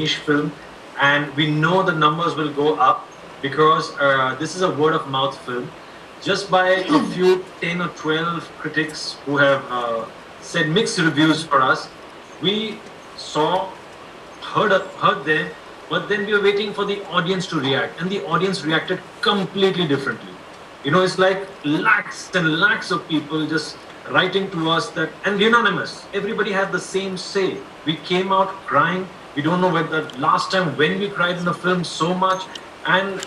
niche film, and we know the numbers will go up because this is a word of mouth film. Just by a few 10 or 12 critics who have said mixed reviews for us, we saw, heard them, but then we were waiting for the audience to react, and the audience reacted completely differently. You know, it's like lakhs and lakhs of people just writing to us that, and unanimous, everybody had the same say. We came out crying. We don't know whether last time when we cried in the film so much. And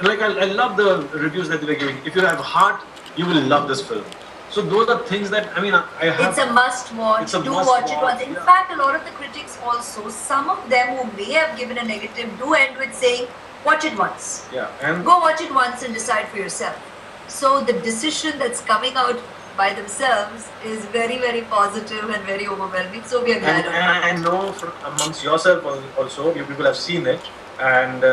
like I love the reviews that they were giving. If you have heart, you will love this film. So those are things that, I mean, I have. It's a must watch. It's a do must watch it watch, once. In yeah. fact, a lot of the critics also, some of them who may have given a negative, do end with saying, watch it once. Yeah, and Go watch it once and decide for yourself. So the decision that's coming out by themselves is very, very positive and very overwhelming. So we are glad and, of and it. I know from amongst yourself also, you people have seen it, and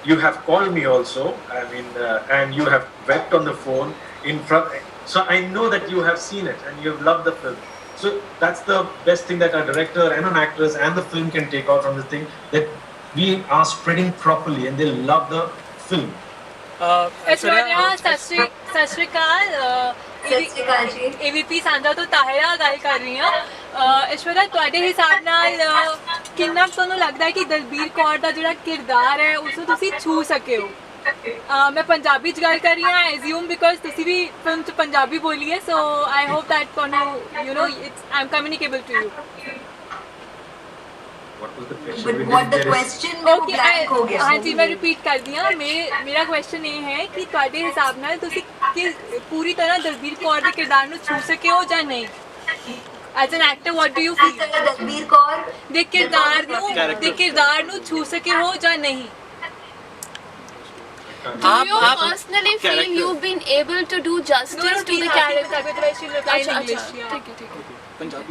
you have called me also. I mean, and you have wept on the phone in front. So I know that you have seen it and you have loved the film. So that's the best thing that a director and an actress and the film can take out from the thing, that we are spreading properly and they love the film. Aishwarya सत श्री अकाल ਸਤਿ ਸ਼੍ਰੀ ਅਕਾਲ ਜੀ। AVP ਸਾਂਝਾ ਤੋਂ ਤਾਹਿਰਾ ਗੱਲ ਕਰ ਰਹੀ ਹਾਂ। ऐश्वर्या ਤੁਹਾਡੇ ਹਿਸਾਬ ਨਾਲ ਕਿੰਨਾ ਤੁਹਾਨੂੰ ਲੱਗਦਾ ਹੈ ਕਿ ਦਲਬੀਰ ਕੌਰ ਦਾ ਜਿਹੜਾ ਕਿਰਦਾਰ ਹੈ ਉਸ ਨੂੰ ਤੁਸੀਂ ਛੂ ਸਕੇ ਹੋ? मैं पंजाबी च गल कर रही हाँ, एज्यूम बिकॉज तुसी भी फिल्म च पंजाबी बोली है, सो आई होप दैट तुहानू you know I am communicable to you. But what the question में वो blank हो गया। हाँ जी, मैं रिपीट कर दी हाँ। मेरा क्वेश्चन ये है कि तुहाडे हिसाब नाल तुसी पूरी तरह दलबीर कौर दे किरदार नू छू सके हो या नहीं? As an actor what do you feel? Dalbir Kaur दे किरदार नू छू सके हो या नहीं? Do you personally feel you've been able to do justice to the character?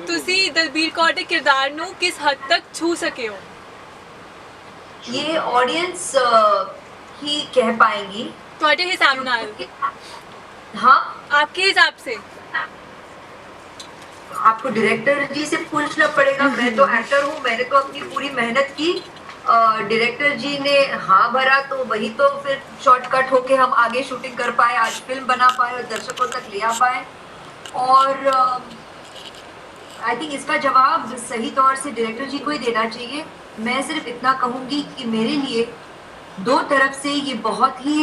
ਤੁਸੀਂ ਦਲਬੀਰ ਕੌਰ ਦੇ ਕਿਰਦਾਰ ਨੂੰ ਕਿਸ ਹੱਦ ਤੱਕ ਛੂ ਸਕੇ ਹੋ? ये ऑडियंस ही कह पाएंगी। ਤੁਹਾਡੇ ਹਿਸਾਬ ਨਾਲ? हाँ, आपके हिसाब से? आपको डायरेक्टर जी से पूछना पड़ेगा। मैं तो एक्टर हूँ, मैंने तो अपनी पूरी मेहनत की। डायरेक्टर जी ने हाँ भरा तो वही तो फिर शॉर्टकट होके हम आगे शूटिंग कर पाए, आज फिल्म बना पाए और दर्शकों तक ले आ पाए। और आई थिंक इसका जवाब सही तौर से डायरेक्टर जी को ही देना चाहिए। मैं सिर्फ इतना कहूँगी कि मेरे लिए दो तरफ से ये बहुत ही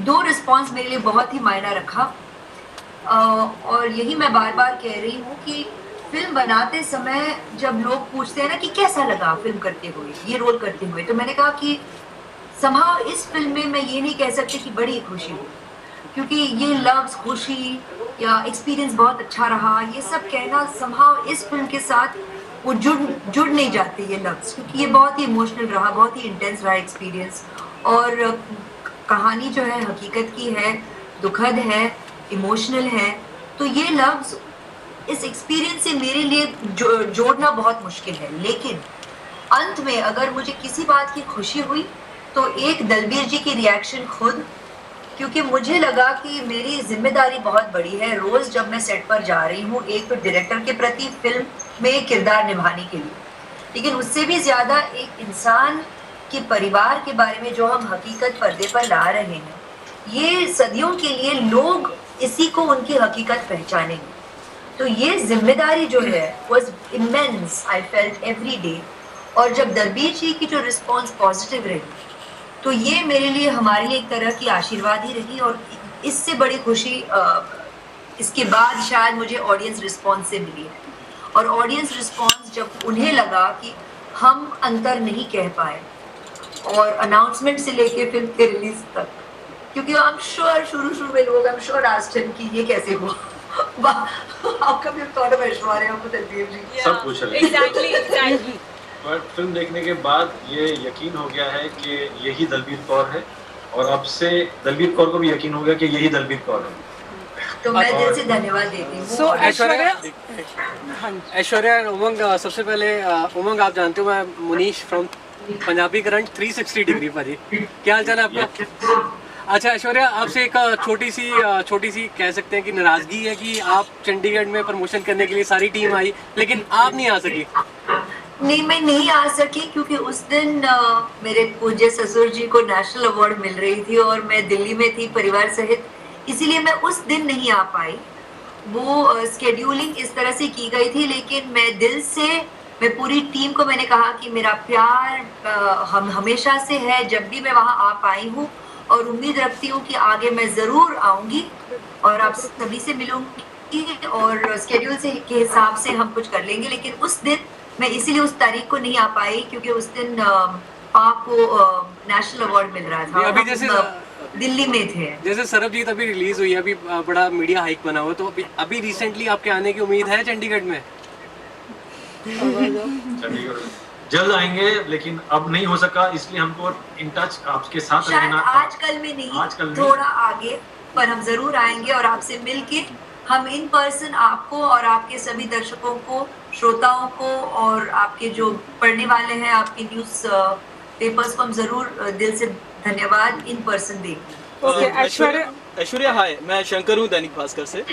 दो रिस्पॉन्स मेरे लिए बहुत ही मायना रखा। और यही मैं बार बार कह रही हूँ कि फिल्म बनाते समय जब लोग पूछते हैं ना कि कैसा लगा फिल्म करते हुए, ये रोल करते हुए, तो मैंने कहा कि समहाउ इस फिल्म में मैं ये नहीं कह सकती कि बड़ी खुशी हुई, क्योंकि ये लफ्ज़ खुशी या एक्सपीरियंस बहुत अच्छा रहा, ये सब कहना समहाउ इस फिल्म के साथ वो जुड़ नहीं जाते ये लफ्ज़, क्योंकि ये बहुत ही इमोशनल रहा, बहुत ही इंटेंस रहा एक्सपीरियंस। और कहानी जो है हकीकत की है, दुखद है, इमोशनल है, तो ये लफ्ज़ इस एक्सपीरियंस से मेरे लिए जोड़ना बहुत मुश्किल है। लेकिन अंत में अगर मुझे किसी बात की खुशी हुई तो एक दलबीर जी की रिएक्शन खुद, क्योंकि मुझे लगा कि मेरी जिम्मेदारी बहुत बड़ी है। रोज़ जब मैं सेट पर जा रही हूँ, एक तो डायरेक्टर के प्रति फिल्म में किरदार निभाने के लिए, लेकिन उससे भी ज़्यादा एक इंसान के परिवार के बारे में जो हम हकीकत पर्दे पर ला रहे हैं, ये सदियों के लिए लोग इसी को उनकी हकीकत पहचानेंगे। तो ये जिम्मेदारी जो है was immense, I felt every day। और जब दलबीर जी की जो रिस्पॉन्स पॉजिटिव रही, तो ये मेरे लिए हमारी एक तरह की आशीर्वाद ही रही। और इससे बड़ी खुशी इसके बाद शायद मुझे ऑडियंस रिस्पॉन्स से मिली है। और ऑडियंस रिस्पॉन्स जब उन्हें लगा कि हम अंतर नहीं कह पाए, और अनाउंसमेंट से लेके फिल्म के रिलीज तक, क्योंकि आई एम श्योर शुरू में लोग I am sure asked him कि ये कैसे हुआ, how come you thought of Aishwarya और दलबीर जी? सब पूछ रहे हैं। एग्जैक्टली। पर फिल्म देखने के बाद ये यकीन हो गया है कि यही दलबीर कौर है, और अब से दलबीर कौर को भी यकीन हो गया कि यही दलबीर कौर है। तो मैं दिल से धन्यवाद देती हूँ। So, ऐश्वर्या उमंग, सबसे पहले उमंग आप जानते हो, मैं Munish from Punjabi current 360 degree भाजी, क्या हाल चाल है आपका? अच्छा ऐश्वर्या, आपसे एक छोटी सी कह सकते हैं कि नाराजगी है कि आप चंडीगढ़ में प्रमोशन करने के लिए सारी टीम आई लेकिन आप नहीं आ सकी, नहीं, मैं नहीं आ सकी क्योंकि उस दिन मेरे पूज्य ससुर जी को नेशनल अवार्ड मिल रही थी और मैं दिल्ली में थी परिवार सहित, इसीलिए मैं उस दिन नहीं आ पाई। वो स्केड्यूलिंग इस तरह से की गई थी, लेकिन मैं दिल से, मैं पूरी टीम को मैंने कहा कि मेरा प्यार हम हमेशा से है, जब भी मैं वहाँ आ पाई हूँ, और उम्मीद रखती हूँ कि आगे मैं ज़रूर आऊँगी और आप सभी से मिलूँगी और स्केड्यूल से के हिसाब से हम कुछ कर लेंगे। लेकिन उस दिन मैं इसीलिए उस तारीख को नहीं आ पाई क्योंकि उस दिन पाक को नेशनल अवार्ड मिल रहा था। अभी जैसे दिल्ली में थे। जैसे सरबजीत अभी रिलीज हुई है, अभी बड़ा मीडिया हाइक बना हुआ, तो अभी रिसेंटली आपके आने की उम्मीद है चंडीगढ़ में? चंडीगढ़ जल्द आएंगे, लेकिन अब नहीं हो सका, इसलिए हमको इन टच आपके साथ शायद रहना। आजकल में नहीं, थोड़ा आगे, पर हम जरूर आएंगे और आपसे मिलके हम इन पर्सन आपको और आपके सभी दर्शकों को, श्रोताओं को और आपके जो पढ़ने वाले हैं आपके न्यूज पेपर्स को हम जरूर दिल से धन्यवाद इन पर्सन देंगे। ओके, ऐश्वर्या ऐश्वर्या हाय, मैं शंकर हूँ दैनिक भास्कर से।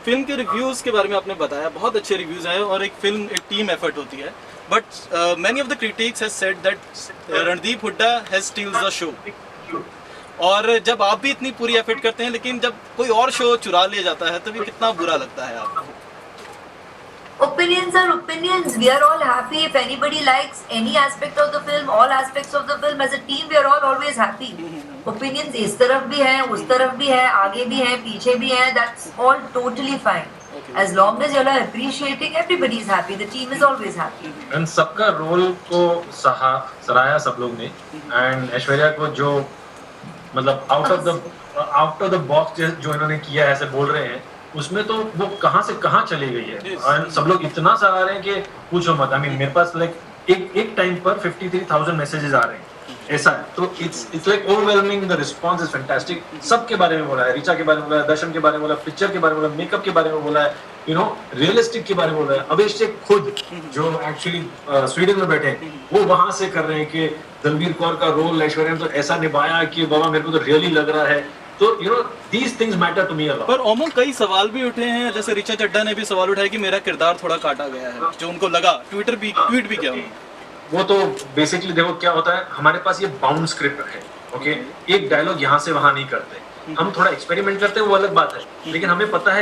फिल्म के रिव्यूज के बारे में आपने बताया, बहुत अच्छे रिव्यूज आए और एक फिल्म एक टीम एफर्ट होती है, but many of the critics has said that Randeep Hooda has steels the show. और जब आप भी इतनी पूरी एफर्ट करते हैं, लेकिन जब कोई और शो चुरा लिया जाता है तो ये कितना बुरा लगता है आपको? Opinions are opinions. We are all happy if anybody likes any aspect of the film, all aspects of the film. As a team, we are all always happy. Opinions इस तरफ भी है, उस तरफ भी है, आगे भी है, पीछे भी है. That's all totally fine. As long as you are appreciating, everybody is happy. The team is always happy. And सबका रोल को सराहा सब लोग ने। एंड ऐश्वर्या को जो मतलब आउट ऑफ द बॉक्स जो इन्होंने किया है, ऐसे बोल रहे हैं, उसमें तो वो कहाँ से कहाँ चली गई है। और सब लोग इतना सराह रहे हैं कि पूछो मत। आई मीन मेरे पास लाइक एक टाइम पर 53,000 मैसेजेस आ रहे हैं, ऐसा है। तो it's like overwhelming, the response is fantastic. सबके बारे में बोला है, ऋचा के बारे में बोला है, दर्शन के बारे में बोला है, पिक्चर के बारे में बोला है, मेकअप के बारे में बोला है, यू नो रियलिस्टिक के बारे में बोला है। अभिषेक खुद जो एक्चुअली स्वीडन में बैठे हैं, वो वहां से कर रहे हैं कि दलबीर कौर का रोल ऐश्वर्या ने तो ऐसा निभाया कि बाबा मेरे को तो रियली लग रहा है। तो you know these things matter to me a lot. पर ओमो कई सवाल भी उठे हैं, जैसे ऋचा चड्ढा ने भी सवाल उठाया कि मेरा किरदार थोड़ा काटा गया है, जो उनको लगा। ट्वीट भी किया उन्होंने। वो तो बेसिकली देखो क्या होता है, हमारे पास ये बाउंड स्क्रिप्ट है, ओके। एक डायलॉग यहाँ से वहां नहीं करते, हम थोड़ा एक्सपेरिमेंट करते हैं, वो अलग बात है, लेकिन हमें पता है